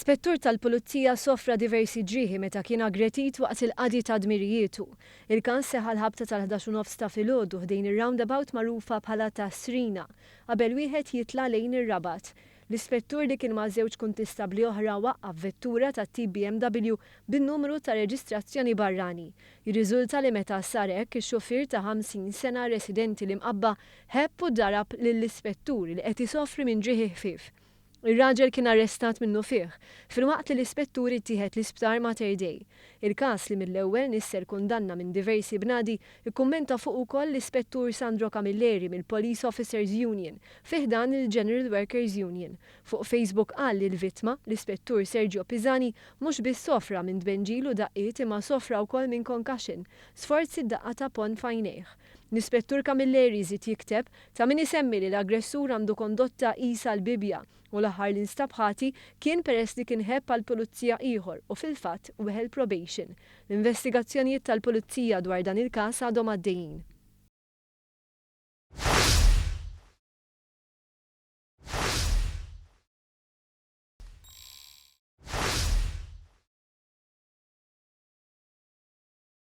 Spettur tal-Pulizija sofra diversi ġrieħi meta kien aggredit waqt il-qadi ta' dmirijietu. Il-każ seħħ l-ħabta tal-11 ta' filgħodu ħdejn ir-roundabout magħrufa bħala ta' Srina qabel wieħed jitla' lejn ir-Rabat. L-ispettur li kien ma' żewġ kunstabli oħra waqqaf vettura ta' BMW bin-numru ta' reġistrazzjoni barrani. Jirriżulta li meta sar hekk ix-xufier ta' 50 sena residenti l-Imqabba ħebb u darab lill-ispettur li qed isofri minn ġrieħi ħfief. Ir-Raġel kien arrestat minnu fih, filwaqt li l-ispettur jittieħed l-isptar Mater Dei. Il-każ li mill-ewwel nisser kundanna minn diversi bnadi ikkummenta fuq ukoll l-ispettur Sandro Camilleri mill-Police Officers Union fih dan il-General Workers Union. Fuq Facebook qal li l-vittma, l-ispettur Sergio Pisani, mhux biss sofra minn tbenġilu daqqiet imma sofra wkoll minn concussion, sforzi d-daqqa ta' pon f'għajnejh. L-ispettur Camilleri żied jikteb ta' min isemmi li l-aggressur għandu kondotta qisha l-bibja u l-aħħar li nstab ħati kien peress li kien ħebb għall-pulizija ieħor u fil-fatt weħel probation. L-investigazzjonijiet tal-pulizija dwar dan il-każ għadhom għaddejjin.